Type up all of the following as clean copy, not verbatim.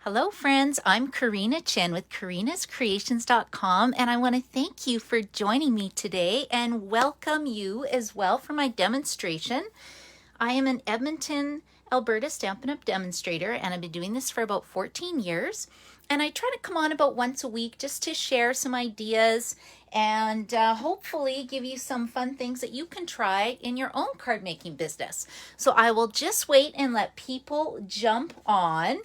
Hello friends, I'm Karina Chen with karinascreations.com and I want to thank you for joining me today and welcome you as well for my demonstration. I am an Edmonton, Alberta Stampin' Up! Demonstrator and I've been doing this for about 14 years. And I try to come on about once a week just to share some ideas and hopefully give you some fun things that you can try in your own card making business. So I will just wait and let people jump on.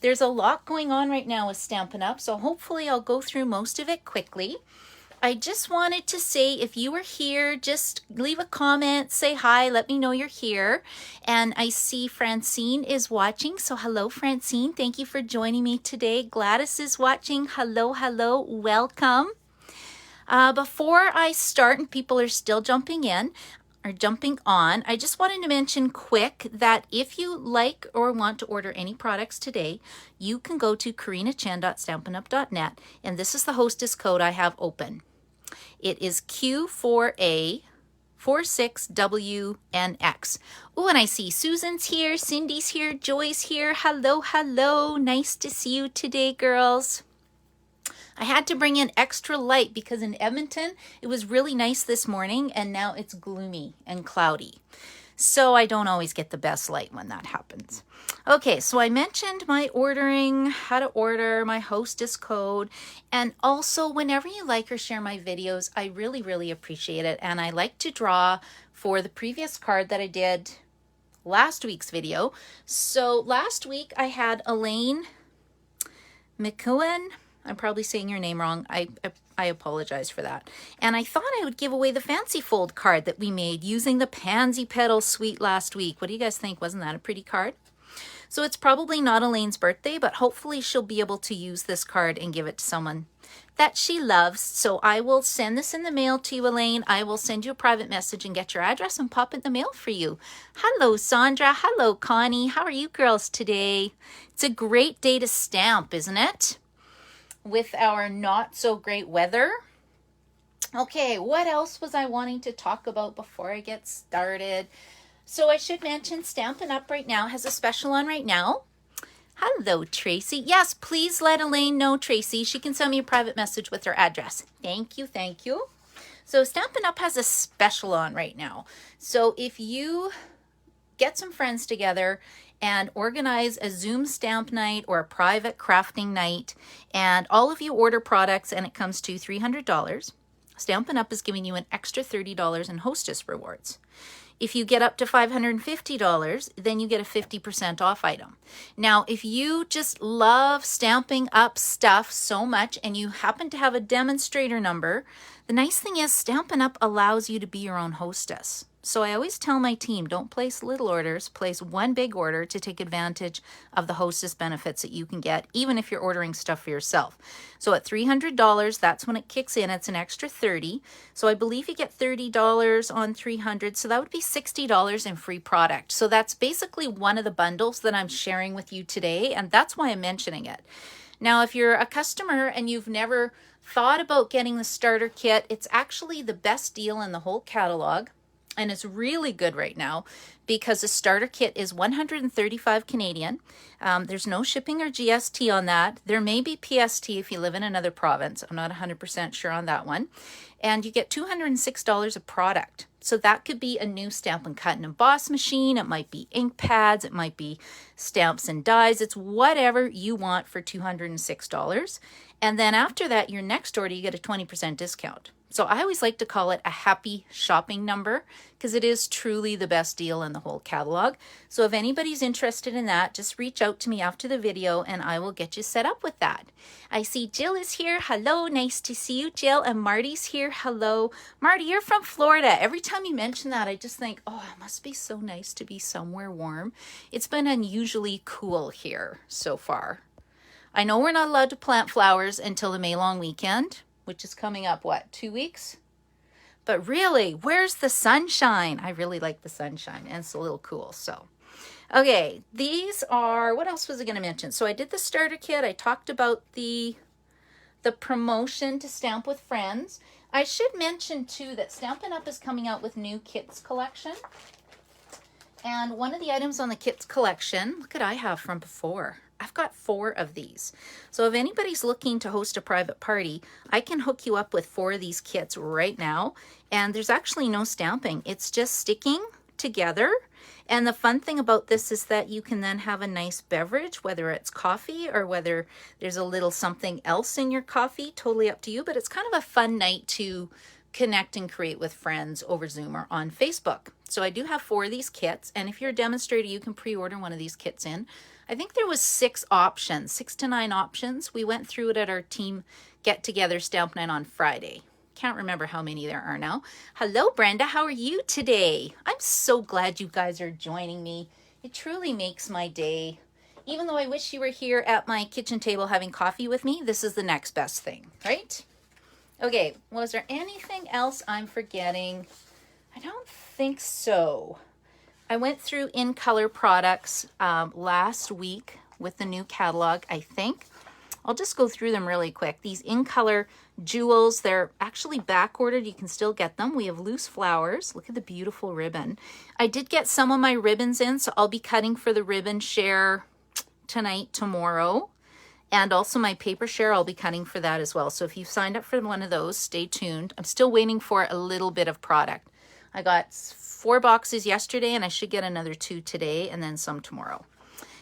There's a lot going on right now with Stampin' Up! So hopefully I'll go through most of it quickly. I just wanted to say if you are here, just leave a comment, say hi, let me know you're here. And I see Francine is watching, so hello Francine, thank you for joining me today. Gladys is watching, hello, welcome. Before I start, and people are still jumping in, or jumping on, I just wanted to mention quick that if you like or want to order any products today, you can go to karinachan.stampinup.net and this is the hostess code I have open. It is Q4A46WNX. Oh, and I see Susan's here, Cindy's here, Joy's here. Hello. Nice to see you today, girls. I had to bring in extra light because in Edmonton, it was really nice this morning and now it's gloomy and cloudy. So I don't always get the best light when that happens. Okay, so I mentioned my ordering, how to order, my hostess code, and also whenever you like or share my videos, I really appreciate it. And I like to draw for the previous card that I did last week's video. So last week I had Elaine McEwen. I'm probably saying your name wrong. I apologize for that. And I thought I would give away the fancy fold card that we made using the Pansy Petal Suite last week. What do you guys think? Wasn't that a pretty card? So it's probably not Elaine's birthday, but hopefully she'll be able to use this card and give it to someone that she loves. So I will send this in the mail to you, Elaine. I will send you a private message and get your address and pop it in the mail for you. Hello, Sandra. Hello, Connie. How are you girls today? It's a great day to stamp, isn't it? With our not so great weather. Okay, what else was I wanting to talk about before I get started? So I should mention Stampin' Up! Right now has a special on right now. Hello, Tracy. Yes, please let Elaine know, Tracy. She can send me a private message with her address. Thank you. So Stampin' Up! Has a special on right now. So if you get some friends together and organize a Zoom stamp night or a private crafting night, and all of you order products and it comes to $300, Stampin' Up! Is giving you an extra $30 in Hostess Rewards. If you get up to $550, then you get a 50% off item. Now, if you just love Stampin' Up! Stuff so much and you happen to have a demonstrator number, the nice thing is Stampin' Up! Allows you to be your own hostess. So I always tell my team, don't place little orders, place one big order to take advantage of the hostess benefits that you can get, even if you're ordering stuff for yourself. So at $300, that's when it kicks in. It's an extra $30. So I believe you get $30 on $300. So that would be $60 in free product. So that's basically one of the bundles that I'm sharing with you today. And that's why I'm mentioning it. Now, if you're a customer and you've never thought about getting the starter kit, it's actually the best deal in the whole catalog. And it's really good right now because the starter kit is $135 Canadian. There's no shipping or GST on that. There may be PST if you live in another province. I'm not 100% sure on that one. And you get $206 of product. So that could be a new stamp and cut and emboss machine. It might be ink pads. It might be stamps and dies. It's whatever you want for $206. And then after that, your next order, you get a 20% discount. So I always like to call it a happy shopping number because it is truly the best deal in the whole catalog. So if anybody's interested in that, just reach out to me after the video and I will get you set up with that. I see Jill is here. Hello, nice to see you, Jill. And Marty's here. Hello. Marty, you're from Florida. Every time you mention that, I just think, oh, it must be so nice to be somewhere warm. It's been unusually cool here so far. I know we're not allowed to plant flowers until the May long weekend, which is coming up, what, 2 weeks? But really, where's the sunshine? I really like the sunshine, and it's a little cool, so. Okay, these are, what else was I going to mention? So I did the starter kit. I talked about the promotion to Stamp with Friends. I should mention, too, that Stampin' Up! Is coming out with new kits collection. And one of the items on the kits collection, look what I have from before. I've got 4 of these. So if anybody's looking to host a private party, I can hook you up with 4 of these kits right now. And there's actually no stamping. It's just sticking together. And the fun thing about this is that you can then have a nice beverage, whether it's coffee or whether there's a little something else in your coffee, totally up to you. But it's kind of a fun night to connect and create with friends over Zoom or on Facebook. So I do have 4 of these kits, and if you're a demonstrator, you can pre-order one of these kits in. I think there was 6 options, 6 to 9 options. We went through it at our team get-together stamp night on Friday. Can't remember how many there are now. Hello, Brenda. How are you today? I'm so glad you guys are joining me. It truly makes my day. Even though I wish you were here at my kitchen table having coffee with me, this is the next best thing, right? Okay, was there anything else I'm forgetting? I don't think so. I went through In Color products last week with the new catalog, I think. I'll just go through them really quick. These In Color jewels, they're actually back ordered. You can still get them. We have loose flowers. Look at the beautiful ribbon. I did get some of my ribbons in, so I'll be cutting for the ribbon share tonight, tomorrow. And also my paper share, I'll be cutting for that as well. So if you've signed up for one of those, stay tuned. I'm still waiting for a little bit of product. I got 4 boxes yesterday, and I should get another 2 today, and then some tomorrow.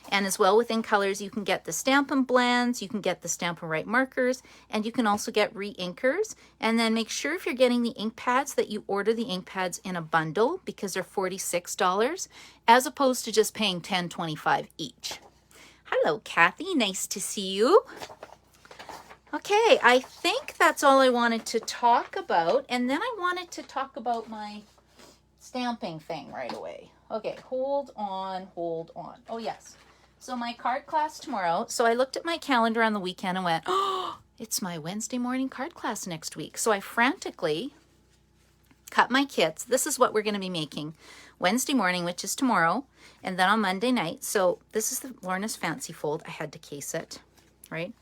And as well within colors, you can get the Stampin' Blends, you can get the Stampin' Write markers, and you can also get re-inkers. And then make sure if you're getting the ink pads that you order the ink pads in a bundle, because they're $46, as opposed to just paying $10.25 each. Hello, Kathy. Nice to see you. Okay, I think that's all I wanted to talk about. And then I wanted to talk about my stamping thing right away. Okay, hold on, hold on. Oh, yes. So my card class tomorrow. So I looked at my calendar on the weekend and went, oh, it's my Wednesday morning card class next week. So I frantically cut my kits. This is what we're going to be making Wednesday morning, which is tomorrow, and then on Monday night. So this is the Lorna's Fancy Fold. I had to case it, right?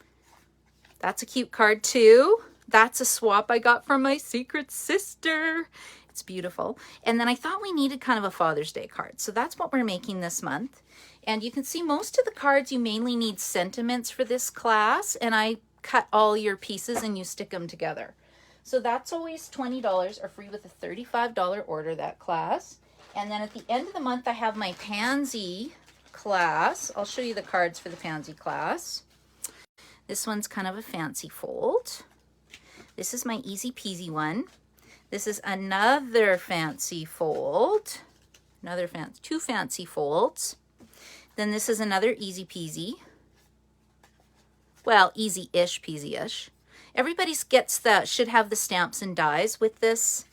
That's a cute card too. That's a swap I got from my secret sister. It's beautiful. And then I thought we needed kind of a Father's Day card. So that's what we're making this month. And you can see most of the cards, you mainly need sentiments for this class. And I cut all your pieces and you stick them together. So that's always $20 or free with a $35 order, that class. And then at the end of the month, I have my Pansy class. I'll show you the cards for the Pansy class. This one's kind of a fancy fold. This is my easy peasy one. This is another fancy fold. Two fancy folds. Then this is another easy peasy. Well, easy-ish, peasy-ish. Everybody should have the stamps and dies with this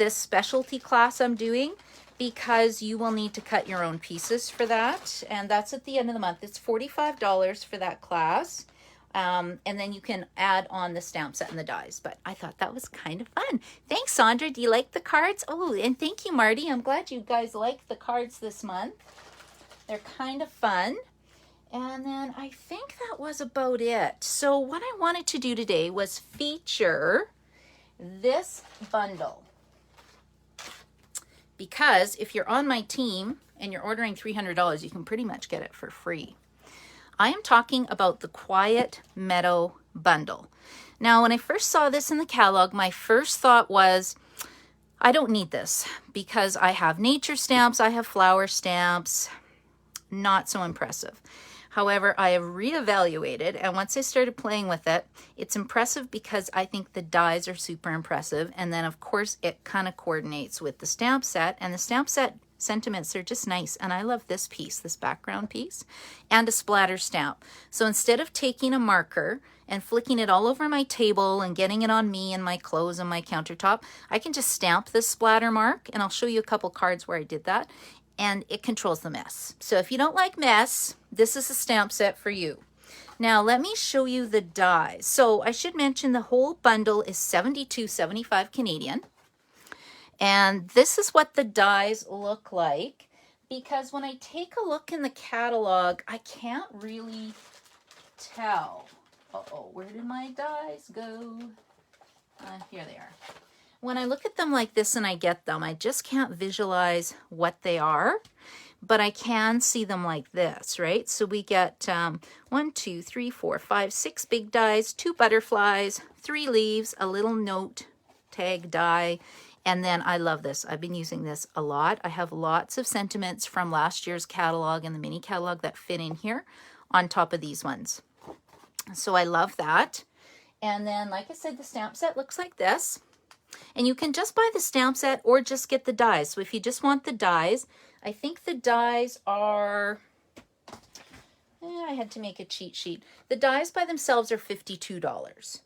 specialty class I'm doing, because you will need to cut your own pieces for that. And that's at the end of the month. It's $45 for that class. And then you can add on the stamp set and the dies. But I thought that was kind of fun. Thanks, Sandra. Do you like the cards? Oh, and thank you, Marty. I'm glad you guys like the cards this month. They're kind of fun. And then I think that was about it. So what I wanted to do today was feature this bundle. Because if you're on my team and you're ordering $300, you can pretty much get it for free. I am talking about the Quiet Meadow bundle. Now, when I first saw this in the catalog, my first thought was, I don't need this because I have nature stamps, I have flower stamps. Not so impressive. However, I have reevaluated, and once I started playing with it, it's impressive because I think the dies are super impressive. And then, of course, it kind of coordinates with the stamp set. And the stamp set sentiments are just nice. And I love this piece, this background piece, and a splatter stamp. So instead of taking a marker and flicking it all over my table and getting it on me and my clothes and my countertop, I can just stamp this splatter mark. And I'll show you a couple cards where I did that. And it controls the mess. So if you don't like mess, this is a stamp set for you. Now let me show you the dies. So I should mention the whole bundle is $72.75 Canadian. And this is what the dies look like, because when I take a look in the catalog, I can't really tell. Uh-oh, where did my dies go? Here they are. When I look at them like this and I get them, I just can't visualize what they are, but I can see them like this, right? So we get 1, 2, 3, 4, 5, 6 big dies, 2 butterflies, 3 leaves, a little note tag die, and then I love this. I've been using this a lot. I have lots of sentiments from last year's catalog and the mini catalog that fit in here on top of these ones. So I love that. And then, like I said, the stamp set looks like this. And you can just buy the stamp set or just get the dies. So if you just want the dies, I think the dies are, I had to make a cheat sheet. The dies by themselves are $52.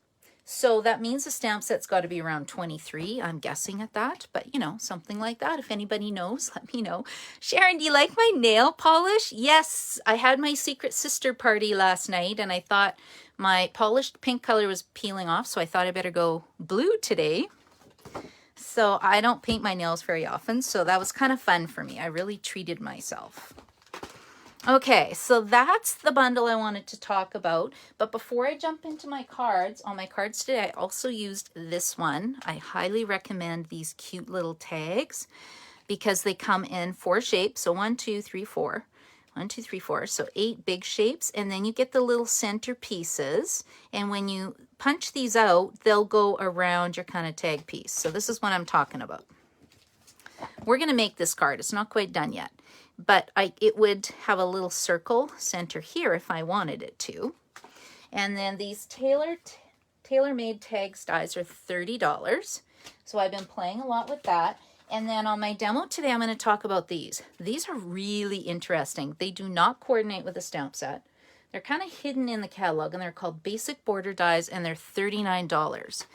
So that means the stamp set's got to be around $23. I'm guessing at that, but you know, something like that. If anybody knows, let me know. Sharon, do you like my nail polish? Yes, I had my secret sister party last night and I thought my polished pink color was peeling off, so I thought I better go blue today. So I don't paint my nails very often, so that was kind of fun for me. I really treated myself. Okay, so that's the bundle I wanted to talk about. But before I jump into my cards, on my cards today, I also used this one. I highly recommend these cute little tags because they come in 4 shapes. So 1, 2, 3, 4. 1, 2, 3, 4. So 8 big shapes. And then you get the little center pieces. And when you punch these out, they'll go around your kind of tag piece. So this is what I'm talking about. We're going to make this card. It's not quite done yet. But it would have a little circle center here if I wanted it to. And then these tailor-made tags dies are $30. So I've been playing a lot with that. And then on my demo today, I'm going to talk about these. These are really interesting. They do not coordinate with the stamp set. They're kind of hidden in the catalog, and they're called Basic Border Dies, and they're $39.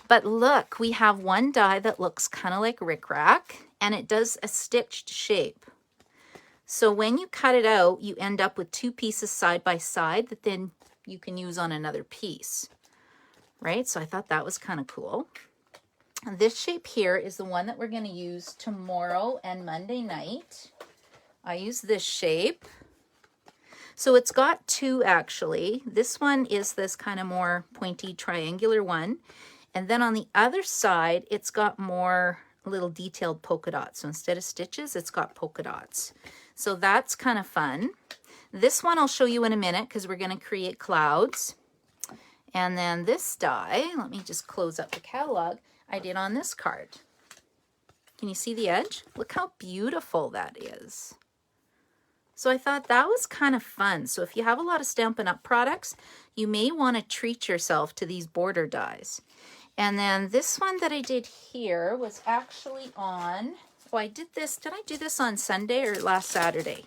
But look, we have one die that looks kind of like rickrack, and it does a stitched shape. So when you cut it out, you end up with 2 pieces side by side that then you can use on another piece, right? So I thought that was kind of cool. And this shape here is the one that we're going to use tomorrow and Monday night. I use this shape. So it's got 2 actually. This one is this kind of more pointy triangular one. And then on the other side, it's got more little detailed polka dots. So instead of stitches, it's got polka dots. So that's kind of fun. This one I'll show you in a minute because we're going to create clouds. And then this die, let me just close up the catalog, I did on this card. Can you see the edge? Look how beautiful that is. So I thought that was kind of fun. So if you have a lot of Stampin' Up! Products, you may want to treat yourself to these border dies. And then this one that I did here was actually on, oh, I did I do this on Sunday or last Saturday?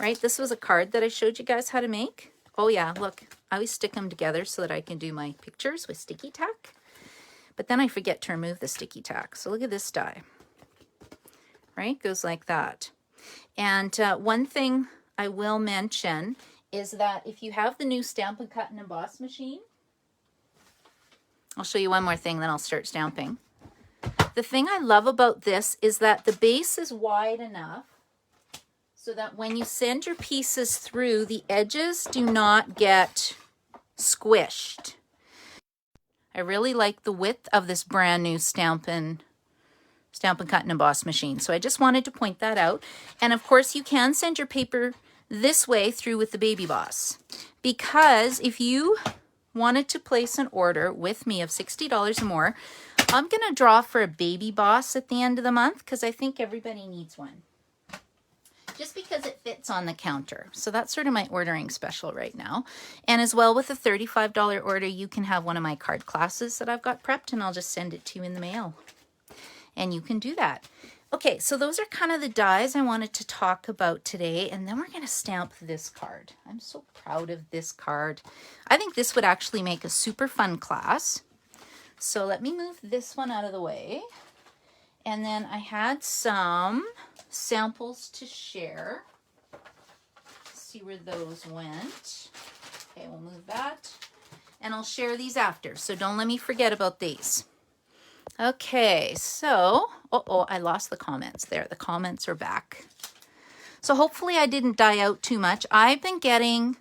Right, this was a card that I showed you guys how to make. Oh yeah, look, I always stick them together so that I can do my pictures with sticky tack. But then I forget to remove the sticky tack. So look at this die, right? Goes like that. And one thing I will mention is that if you have the new Stampin' Cut and Emboss machine, I'll show you one more thing, then I'll start stamping. The thing I love about this is that the base is wide enough so that when you send your pieces through, the edges do not get squished. I really like the width of this brand new Stampin' Cut and Emboss machine. So I just wanted to point that out. And of course you can send your paper this way through with the Baby Boss. Because if you wanted to place an order with me of $60 or more, I'm going to draw for a Baby Boss at the end of the month because I think everybody needs one. Just because it fits on the counter. So that's sort of my ordering special right now. And as well, with a $35 order, you can have one of my card classes that I've got prepped, and I'll just send it to you in the mail. And you can do that. Okay, so those are kind of the dies I wanted to talk about today, and then we're going to stamp this card. I'm so proud of this card. I think this would actually make a super fun class. So let me move this one out of the way. And then I had some samples to share. Let's see where those went. Okay, we'll move that. And I'll share these after, so don't let me forget about these. Okay, so, I lost the comments there. The comments are back. So hopefully I didn't die out too much. I've been getting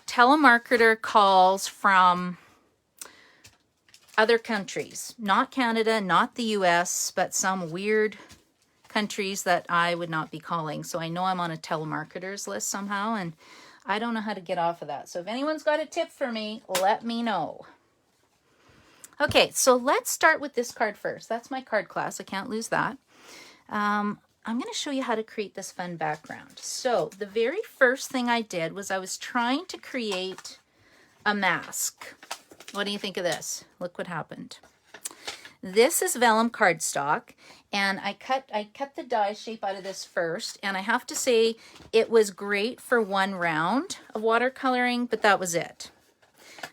telemarketer calls from other countries, not Canada, not the US, but some weird countries that I would not be calling. So I know I'm on a telemarketers list somehow, and I don't know how to get off of that. So if anyone's got a tip for me, let me know. Okay, so let's start with this card first. That's my card class. I can't lose that. I'm going to show you how to create this fun background. So the very first thing I did was I was trying to create a mask. What do you think of this? Look what happened. This is vellum cardstock, and I cut the die shape out of this first, and I have to say it was great for one round of watercoloring, but that was it.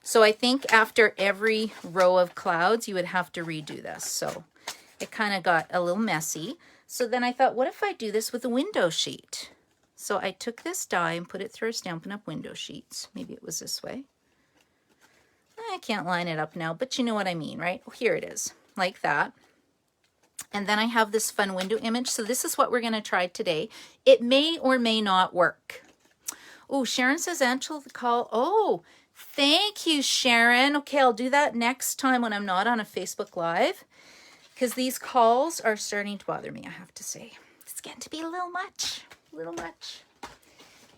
So I think after every row of clouds, you would have to redo this. So it kind of got a little messy. So then I thought, what if I do this with a window sheet? So I took this die and put it through our Stampin' Up! Window sheets. Maybe it was this way. I can't line it up now, but you know what I mean, right? Here it is, like that. And then I have this fun window image. So this is what we're going to try today. It may or may not work. Oh, Sharon says, Angela, the call. Oh, thank you, Sharon. Okay, I'll do that next time when I'm not on a Facebook Live, because these calls are starting to bother me, I have to say. It's getting to be a little much,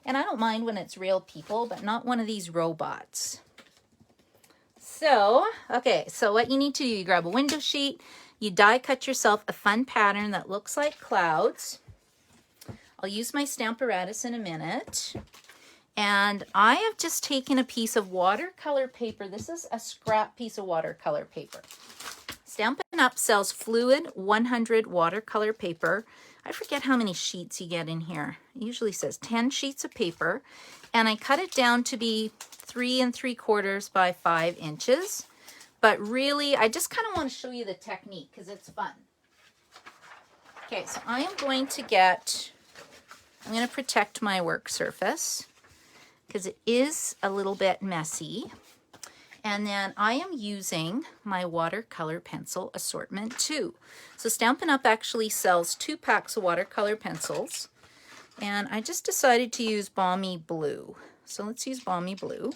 And I don't mind when it's real people, but not one of these robots. So, okay, so what you need to do, you grab a window sheet, you die cut yourself a fun pattern that looks like clouds. I'll use my Stamparatus in a minute. And I have just taken a piece of watercolor paper. This is a scrap piece of watercolor paper. Stampin' Up! Sells fluid 100 watercolor paper. I forget how many sheets you get in here. It usually says 10 sheets of paper. And I cut it down to be 3 3/4 by 5 inches. But really, I just kind of want to show you the technique because it's fun. Okay, so I am going to I'm going to protect my work surface because it is a little bit messy. And then I am using my watercolor pencil assortment too. So Stampin' Up! Actually sells 2 packs of watercolor pencils. And I just decided to use Balmy Blue. So let's use Balmy Blue.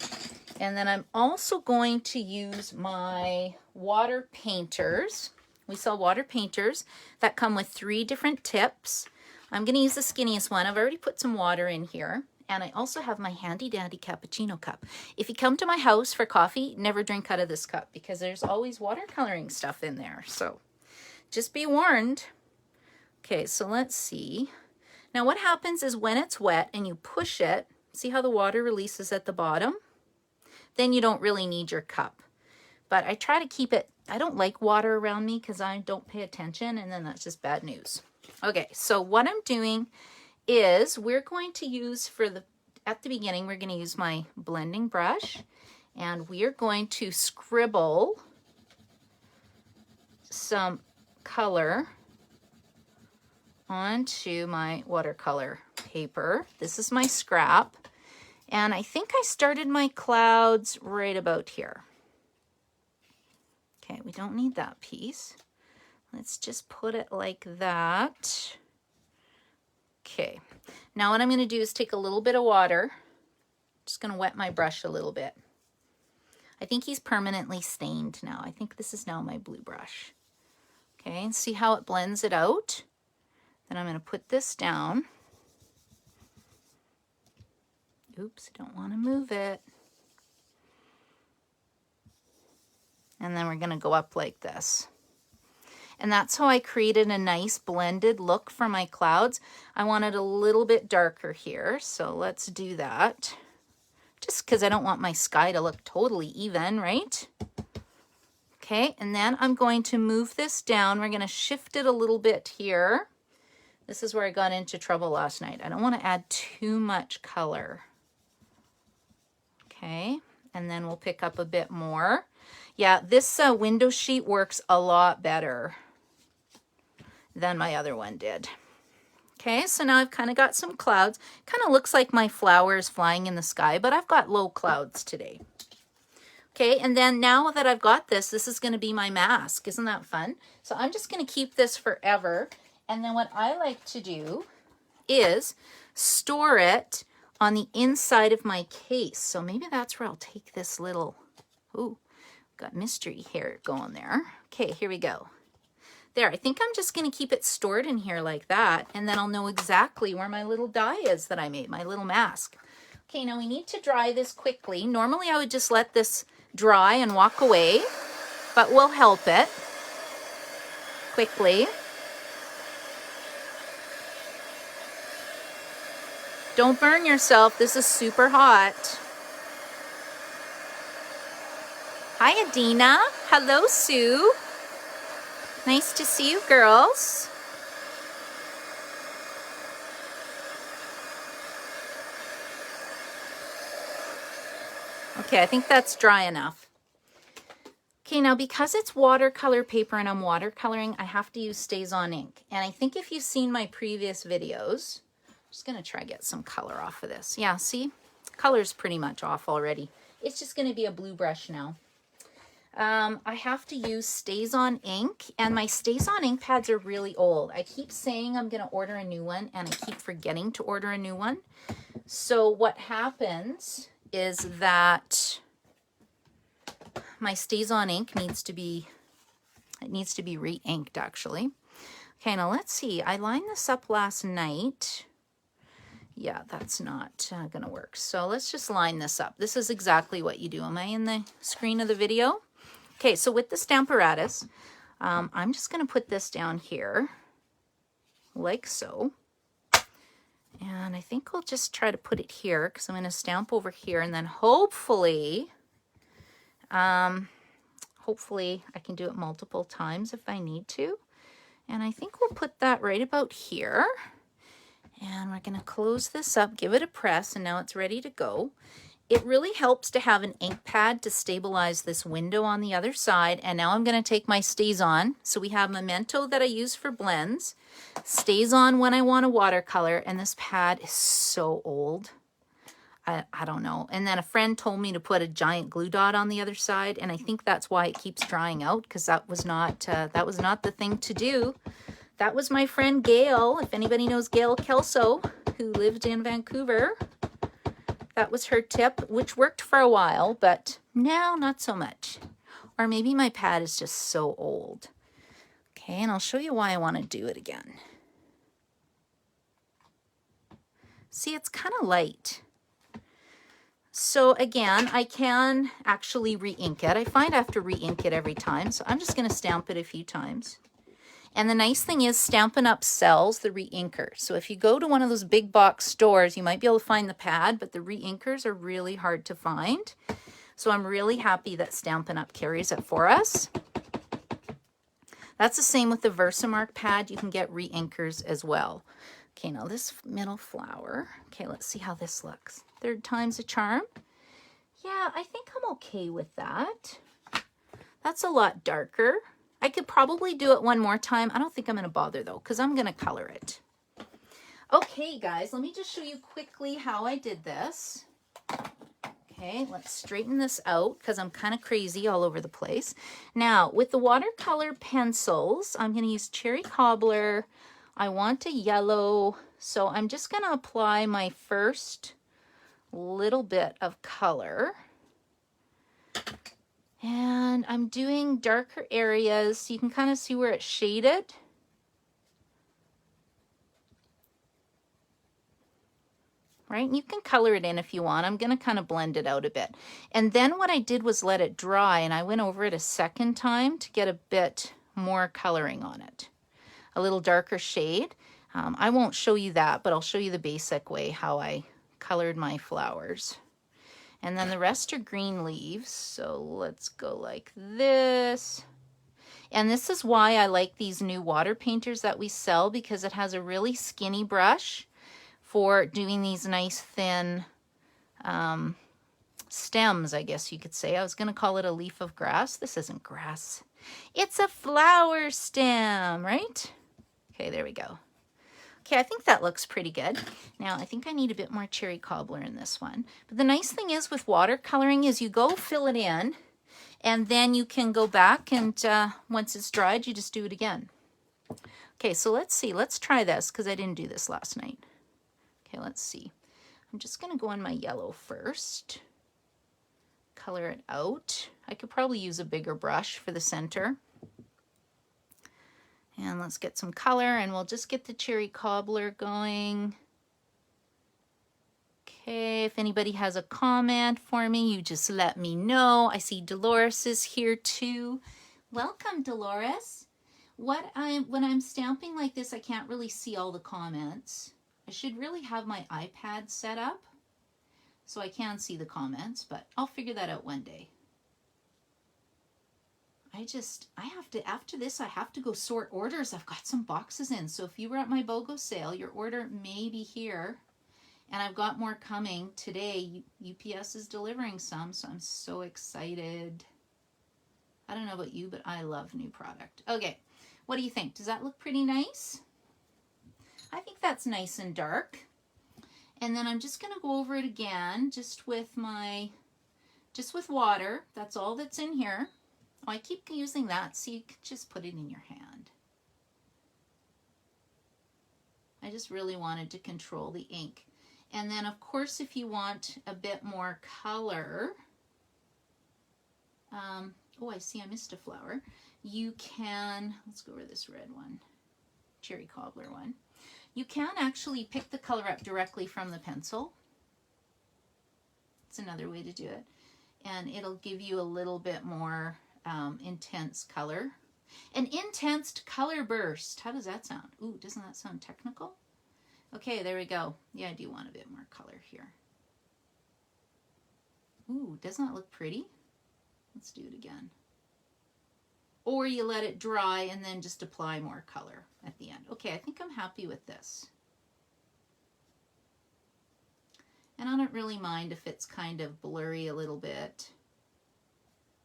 And then I'm also going to use my water painters. We sell water painters that come with 3 different tips. I'm going to use the skinniest one. I've already put some water in here. And I also have my handy dandy cappuccino cup. If you come to my house for coffee, never drink out of this cup because there's always watercoloring stuff in there. So just be warned. Okay, so let's see. Now what happens is when it's wet and you push it, see how the water releases at the bottom? Then you don't really need your cup. But I try to keep it, I don't like water around me because I don't pay attention, and then that's just bad news. Okay, so what I'm doing is we're going to use at the beginning, we're going to use my blending brush, and we are going to scribble some color onto my watercolor paper. This is my scrap, and I think I started my clouds right about here. Okay, we don't need that piece. Let's just put it like that. Okay, now what I'm going to do is take a little bit of water. Just going to wet my brush a little bit. I think he's permanently stained now. I think this is now my blue brush. Okay, and see how it blends it out? Then I'm going to put this down. Oops, I don't want to move it. And then we're going to go up like this. And that's how I created a nice blended look for my clouds. I want it a little bit darker here, so let's do that. Just because I don't want my sky to look totally even, right? Okay, and then I'm going to move this down. We're going to shift it a little bit here. This is where I got into trouble last night. I don't want to add too much color. Okay, and then we'll pick up a bit more. Yeah, this window sheet works a lot better than my other one did. Okay, so now I've kind of got some clouds. Kind of looks like my flowers flying in the sky, but I've got low clouds today. Okay, and then now that I've got this is going to be my mask. Isn't that fun? So I'm just going to keep this forever. And then what I like to do is store it on the inside of my case. So maybe that's where I'll take this little, ooh, got mystery hair going there. Okay, here we go. There, I think I'm just going to keep it stored in here like that, and then I'll know exactly where my little die is that I made, my little mask. Okay, now we need to dry this quickly. Normally I would just let this dry and walk away, but we'll help it quickly. Don't burn yourself. This is super hot. Hi, Adina. Hello, Sue. Nice to see you, girls. Okay, I think that's dry enough. Okay, now because it's watercolor paper and I'm watercoloring, I have to use StazOn ink. And I think if you've seen my previous videos, I'm just gonna try to get some color off of this. Yeah, see? Color's pretty much off already. It's just gonna be a blue brush now. I have to use StazOn ink, and my StazOn ink pads are really old. I keep saying I'm gonna order a new one, and I keep forgetting to order a new one. So what happens is that my StazOn ink needs to be re-inked actually. Okay, now let's see. I lined this up last night. Yeah, that's not gonna work. So let's just line this up. This is exactly what you do. Am I in the screen of the video? Okay, so with the Stamparatus, I'm just gonna put this down here like so. And I think I'll just try to put it here because I'm going to stamp over here, and then hopefully I can do it multiple times if I need to. And I think we'll put that right about here. And we're going to close this up, give it a press, and now it's ready to go. It really helps to have an ink pad to stabilize this window on the other side. And now I'm going to take my StazOn. So we have Memento that I use for blends, StazOn when I want a watercolor, and this pad is so old. I don't know. And then a friend told me to put a giant glue dot on the other side, and I think that's why it keeps drying out, because that was not the thing to do. That was my friend Gail, if anybody knows Gail Kelso, who lived in Vancouver. That was her tip, which worked for a while, but now not so much. Or maybe my pad is just so old. Okay, and I'll show you why I want to do it again. See, it's kind of light. So again, I can actually re-ink it. I find I have to re-ink it every time, so I'm just going to stamp it a few times. And the nice thing is Stampin'Up sells the re-inker. So if you go to one of those big box stores, you might be able to find the pad, but the re-inkers are really hard to find. So I'm really happy that Stampin'Up carries it for us. That's the same with the Versamark pad. You can get re-inkers as well. Okay, now this middle flower. Okay, let's see how this looks. Third time's a charm. Yeah, I think I'm okay with that. That's a lot darker. I could probably do it one more time. I don't think I'm going to bother though, because I'm going to color it. Okay, guys, let me just show you quickly how I did this. Okay, let's straighten this out because I'm kind of crazy all over the place. Now, with the watercolor pencils, I'm going to use Cherry Cobbler. I want a yellow, so I'm just going to apply my first little bit of color. And I'm doing darker areas so you can kind of see where it's shaded. Right? And you can color it in if you want. I'm going to kind of blend it out a bit. And then what I did was let it dry, and I went over it a second time to get a bit more coloring on it. A little darker shade. I won't show you that, but I'll show you the basic way how I colored my flowers. And then the rest are green leaves. So let's go like this. And this is why I like these new water painters that we sell, because it has a really skinny brush for doing these nice thin stems, I guess you could say. I was going to call it a leaf of grass. This isn't grass. It's a flower stem, right? Okay, there we go. Okay, I think that looks pretty good. Now, I think I need a bit more Cherry Cobbler in this one. But the nice thing is with watercoloring is you go fill it in, and then you can go back and once it's dried, you just do it again. Okay, so let's see. Let's try this because I didn't do this last night. Okay, let's see. I'm just going to go on my yellow first. Color it out. I could probably use a bigger brush for the center. And let's get some color, and we'll just get the cherry cobbler going. Okay, if anybody has a comment for me, you just let me know. I see Dolores is here too. Welcome, Dolores. When I'm stamping like this, I can't really see all the comments. I should really have my iPad set up so I can see the comments, but I'll figure that out one day. I have to, after this, I have to go sort orders. I've got some boxes in. So if you were at my BOGO sale, your order may be here. And I've got more coming today. UPS is delivering some, so I'm so excited. I don't know about you, but I love new product. Okay, what do you think? Does that look pretty nice? I think that's nice and dark. And then I'm just gonna go over it again, just with water. That's all that's in here. Oh, I keep using that, so you can just put it in your hand. I just really wanted to control the ink. And then, of course, if you want a bit more color, oh, I see I missed a flower. You can, let's go over this red one, cherry cobbler one. You can actually pick the color up directly from the pencil. It's another way to do it. And it'll give you a little bit more intense color. An intense color burst. How does that sound? Ooh, doesn't that sound technical? Okay, there we go. Yeah, I do want a bit more color here. Ooh, doesn't that look pretty? Let's do it again. Or you let it dry and then just apply more color at the end. Okay, I think I'm happy with this. And I don't really mind if it's kind of blurry a little bit.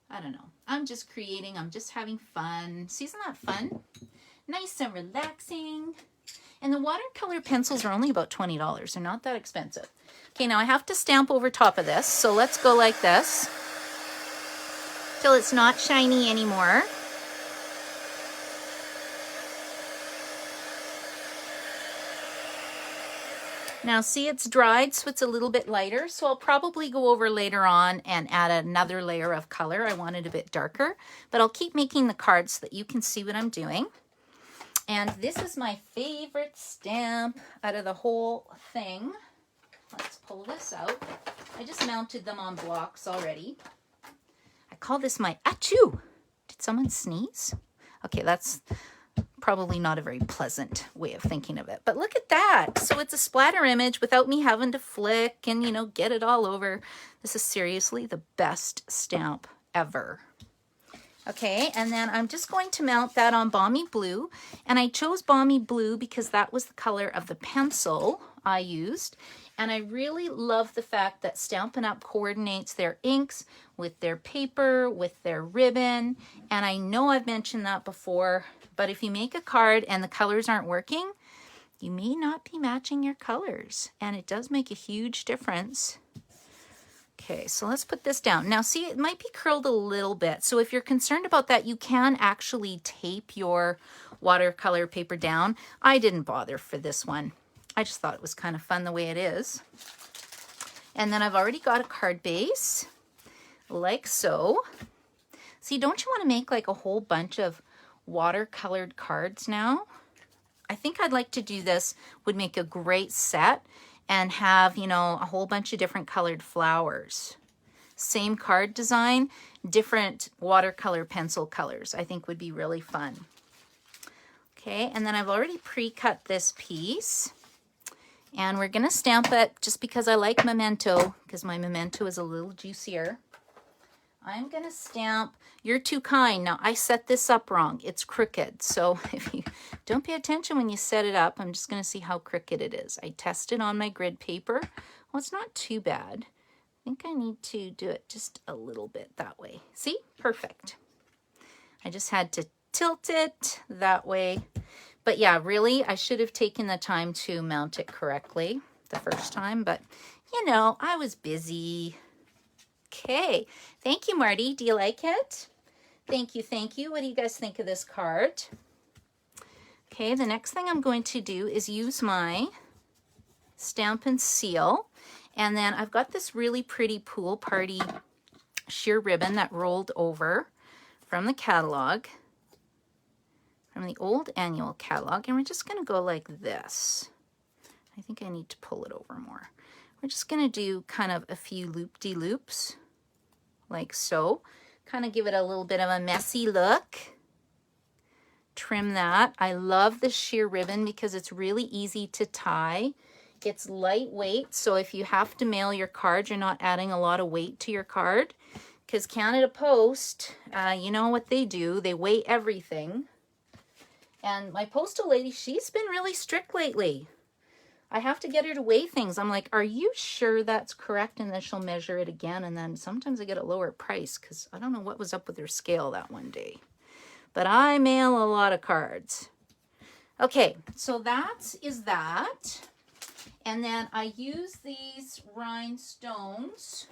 I don't know. I'm just creating. I'm just having fun. See, isn't that fun? Nice and relaxing. And the watercolor pencils are only about $20. They're not that expensive. Okay, now I have to stamp over top of this. So let's go like this till it's not shiny anymore. Now see, it's dried, so it's a little bit lighter. So I'll probably go over later on and add another layer of color. I want it a bit darker, but I'll keep making the cards so that you can see what I'm doing. And this is my favorite stamp out of the whole thing. Let's pull this out. I just mounted them on blocks already. I call this my achoo. Did someone sneeze? Okay, that's probably not a very pleasant way of thinking of it. But look at that. So it's a splatter image without me having to flick and, you know, get it all over. This is seriously the best stamp ever. Okay, and then I'm just going to mount that on Balmy Blue. And I chose Balmy Blue because that was the color of the pencil I used. And I really love the fact that Stampin' Up! Coordinates their inks with their paper, with their ribbon. And I know I've mentioned that before, but if you make a card and the colors aren't working, you may not be matching your colors. And it does make a huge difference. Okay, so let's put this down. Now see, it might be curled a little bit. So if you're concerned about that, you can actually tape your watercolor paper down. I didn't bother for this one. I just thought it was kind of fun the way it is. And then I've already got a card base, like so. See, don't you want to make like a whole bunch of watercolored cards now? I think I'd like to do this, would make a great set and have, you know, a whole bunch of different colored flowers. Same card design, different watercolor pencil colors, I think would be really fun. Okay, and then I've already pre-cut this piece. And we're going to stamp it just because I like Memento, because my Memento is a little juicier. I'm going to stamp You're Too Kind. Now, I set this up wrong. It's crooked. So if you don't pay attention when you set it up, I'm just going to see how crooked it is. I tested on my grid paper. Well, it's not too bad. I think I need to do it just a little bit that way. See? Perfect. I just had to tilt it that way. But yeah, really, I should have taken the time to mount it correctly the first time. But, you know, I was busy. Okay. Thank you, Marty. Do you like it? Thank you. Thank you. What do you guys think of this card? Okay, the next thing I'm going to do is use my Stampin' Seal. And then I've got this really pretty Pool Party sheer ribbon that rolled over from the catalog. from the old annual catalog, and we're just going to go like this. I think I need to pull it over more. We're just going to do kind of a few loop-de-loops, like so. Kind of give it a little bit of a messy look. Trim that. I love the sheer ribbon because it's really easy to tie. It's lightweight, so if you have to mail your card, you're not adding a lot of weight to your card. Because Canada Post, you know what they do. They weigh everything. And my postal lady, she's been really strict lately. I have to get her to weigh things. I'm like, are you sure that's correct? And then she'll measure it again. And then sometimes I get a lower price because I don't know what was up with her scale that one day. But I mail a lot of cards. Okay, so that is that. And then I use these rhinestones.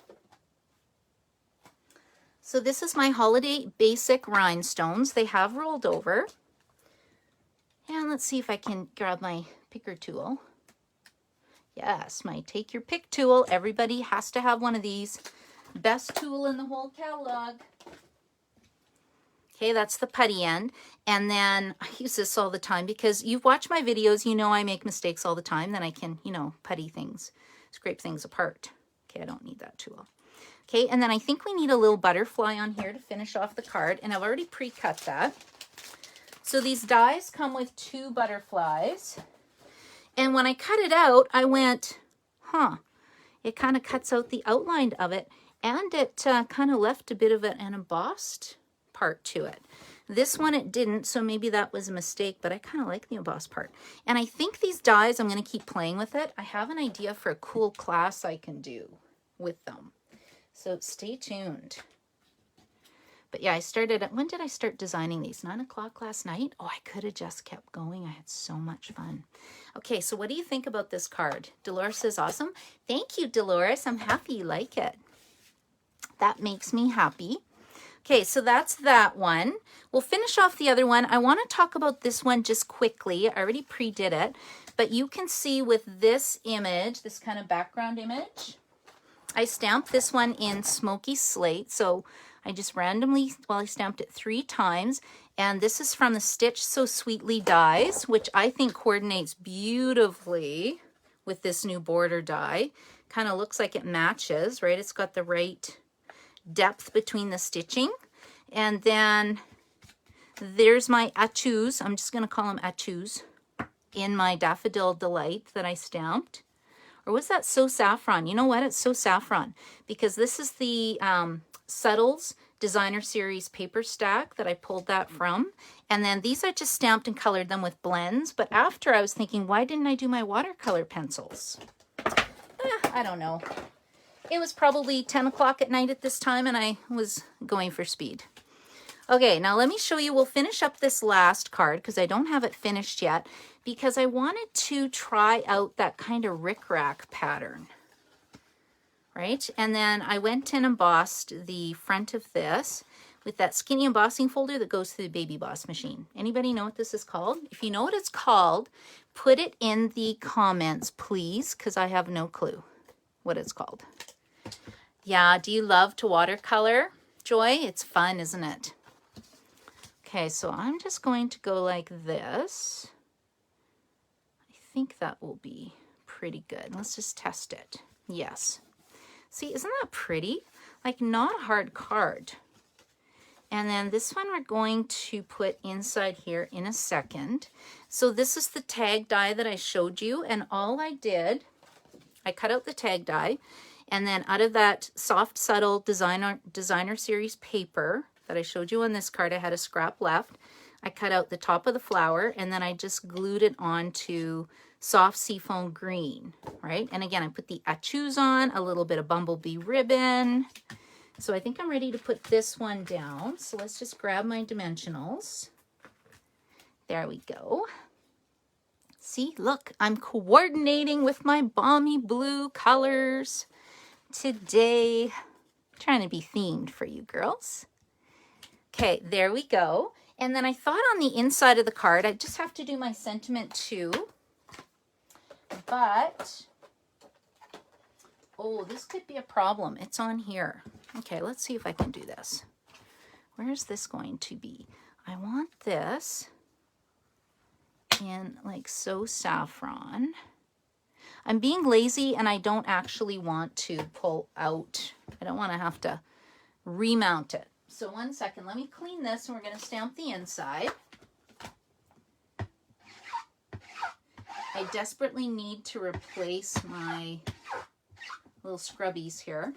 So this is my holiday basic rhinestones. They have rolled over. And let's see if I can grab my picker tool. Yes, my take your pick tool. Everybody has to have one of these. Best tool in the whole catalog. Okay, that's the putty end. And then I use this all the time because you've watched my videos, you know I make mistakes all the time. Then I can, you know, putty things, scrape things apart. Okay, I don't need that tool. Okay, and then I think we need a little butterfly on here to finish off the card. And I've already pre-cut that. So these dies come with 2 butterflies. And when I cut it out, I went, it kind of cuts out the outline of it. And it kind of left a bit of an embossed part to it. This one it didn't, so maybe that was a mistake, but I kind of like the embossed part. And I think these dies, I'm going to keep playing with it. I have an idea for a cool class I can do with them. So stay tuned. But yeah, I started, when did I start designing these? 9 o'clock last night? Oh, I could have just kept going. I had so much fun. Okay, so what do you think about this card? Dolores says, awesome. Thank you, Dolores. I'm happy you like it. That makes me happy. Okay, so that's that one. We'll finish off the other one. I want to talk about this one just quickly. I already pre-did it. But you can see with this image, this kind of background image, I stamped this one in smoky slate. So I just randomly, I stamped it 3 times. And this is from the Stitch So Sweetly dies, which I think coordinates beautifully with this new border die. Kind of looks like it matches, right? It's got the right depth between the stitching. And then there's my atus. I'm just going to call them atus in my Daffodil Delight that I stamped. Or was that So Saffron? You know what? It's So Saffron because this is the Subtles Designer Series paper stack that I pulled that from. And then these I just stamped and colored them with blends. But after I was thinking, why didn't I do my watercolor pencils? I don't know. It was probably 10 o'clock at night at this time and I was going for speed. Okay, now let me show you. We'll finish up this last card because I don't have it finished yet because I wanted to try out that kind of rickrack pattern. Right? And then I went and embossed the front of this with that skinny embossing folder that goes through the Baby Boss machine. Anybody know what this is called? If you know what it's called, put it in the comments, please, because I have no clue what it's called. Yeah, do you love to watercolor, Joy? It's fun, isn't it? Okay, so I'm just going to go like this. I think that will be pretty good. Let's just test it. Yes. See, isn't that pretty? Like, not a hard card. And then this one we're going to put inside here in a second. So this is the tag die that I showed you. And all I did, I cut out the tag die. And then out of that soft, subtle designer series paper that I showed you on this card, I had a scrap left. I cut out the top of the flower and then I just glued it onto soft seafoam green, right? And again, I put the atus on, a little bit of bumblebee ribbon. So I think I'm ready to put this one down. So let's just grab my dimensionals. There we go. See, look, I'm coordinating with my balmy blue colors today. Trying to be themed for you girls. Okay, there we go. And then I thought on the inside of the card, I just have to do my sentiment too. But, oh, this could be a problem. It's on here. Okay, let's see if I can do this. Where's this going to be? I want this in like so saffron. I'm being lazy and I don't actually want to pull out. I don't want to have to remount it. So 1 second, let me clean this and we're going to stamp the inside. I desperately need to replace my little scrubbies here.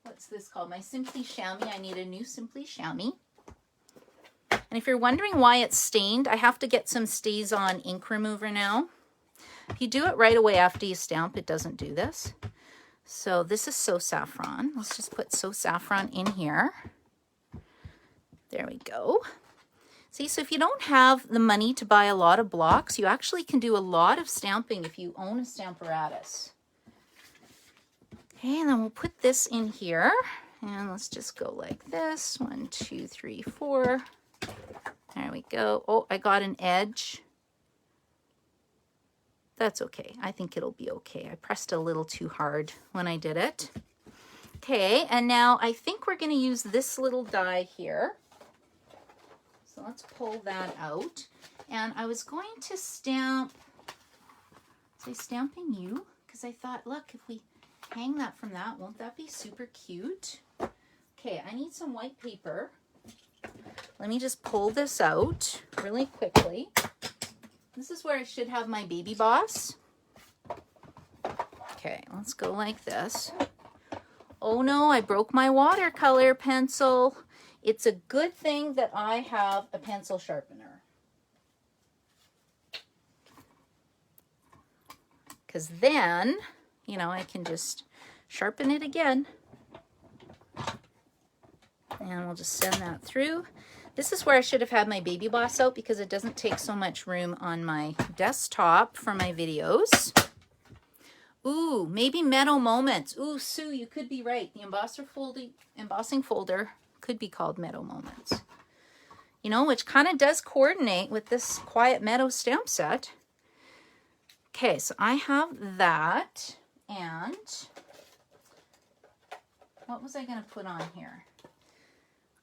What's this called? My Simply Chamois. I need a new Simply Chamois. And if you're wondering why it's stained, I have to get some Stays-On ink remover now. If you do it right away after you stamp, it doesn't do this. So this is So Saffron. Let's just put So Saffron in here. There we go. See, so if you don't have the money to buy a lot of blocks, you actually can do a lot of stamping if you own a Stamparatus. Okay, and then we'll put this in here. And let's just go like this. 1, 2, 3, 4. There we go. Oh, I got an edge. That's okay. I think it'll be okay. I pressed a little too hard when I did it. Okay, and now I think we're going to use this little die here. So let's pull that out. And I was going to stamp, say Stamping You, because I thought, look, if we hang that from that, won't that be super cute? Okay, I need some white paper. Let me just pull this out really quickly. This is where I should have my baby boss. Okay, let's go like this. Oh no, I broke my watercolor pencil. It's a good thing that I have a pencil sharpener. Because then, you know, I can just sharpen it again. And we'll just send that through. This is where I should have had my baby boss out because it doesn't take so much room on my desktop for my videos. Ooh, maybe Meadow Moments. Ooh, Sue, you could be right. The embossing folder could be called Meadow Moments. You know, which kind of does coordinate with this Quiet Meadow stamp set. Okay, so I have that. And what was I going to put on here?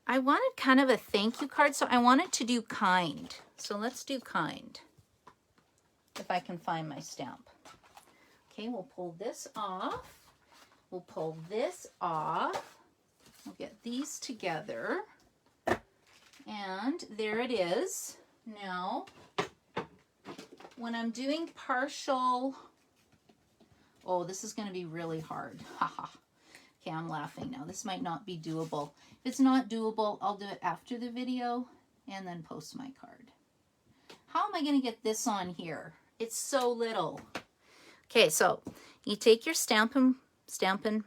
I wanted kind of a thank you card, so I wanted to do kind. So let's do kind, if I can find my stamp. Okay, we'll pull this off. We'll pull this off. We'll get these together. And there it is. Now, when I'm doing partial, oh, this is going to be really hard. Haha. Okay, I'm laughing now. This might not be doable. If it's not doable, I'll do it after the video and then post my card. How am I going to get this on here? It's so little. Okay, so you take your Stampin'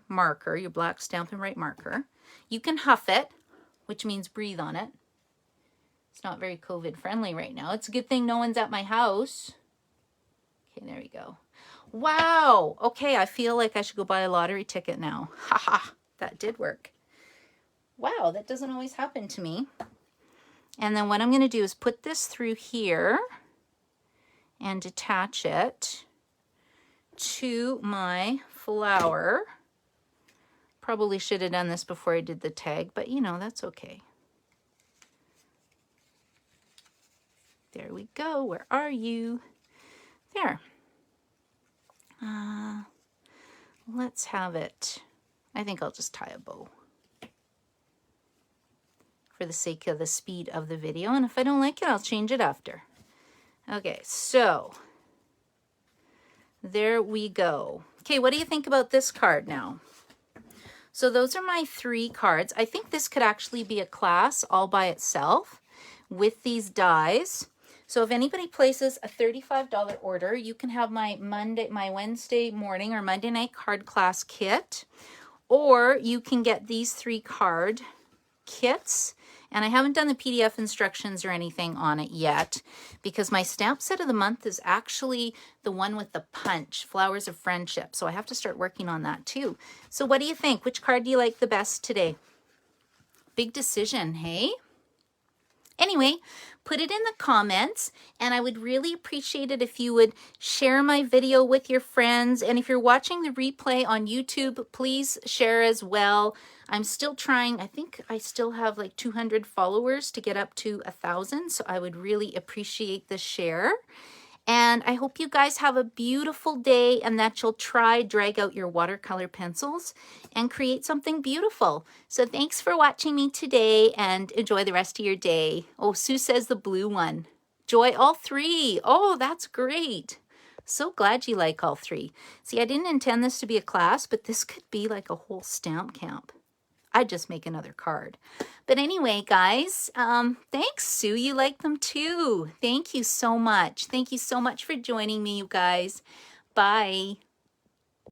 marker, your black Stampin' Right marker. You can huff it, which means breathe on it. It's not very COVID friendly right now. It's a good thing no one's at my house. Okay, there we go. Wow. Okay, I feel like I should go buy a lottery ticket now. Haha, that did work. Wow, that doesn't always happen to me. And then what I'm going to do is put this through here and attach it to my flower. Probably should have done this before I did the tag, but you know, that's okay. There we go. Where are you? There. Let's have it. I think I'll just tie a bow for the sake of the speed of the video. And if I don't like it, I'll change it after. Okay, so there we go. Okay, what do you think about this card now? So those are my 3 cards. I think this could actually be a class all by itself with these dies. So if anybody places a $35 order, you can have my Wednesday morning or Monday night card class kit, or you can get these 3 card kits. And I haven't done the PDF instructions or anything on it yet because my stamp set of the month is actually the one with the punch, Flowers of Friendship. So I have to start working on that too. So what do you think? Which card do you like the best today? Big decision, hey? Anyway, put it in the comments, and I would really appreciate it if you would share my video with your friends. And if you're watching the replay on YouTube, please share as well. I'm still trying. I think I still have like 200 followers to get up to 1,000, so I would really appreciate the share. And I hope you guys have a beautiful day and that you'll drag out your watercolor pencils and create something beautiful. So thanks for watching me today and enjoy the rest of your day. Oh, Sue says the blue one. Joy, all three. Oh, that's great. So glad you like all three. See, I didn't intend this to be a class, but this could be like a whole stamp camp. I'd just make another card. But anyway, guys, thanks, Sue. You like them too. Thank you so much. Thank you so much for joining me, you guys. Bye.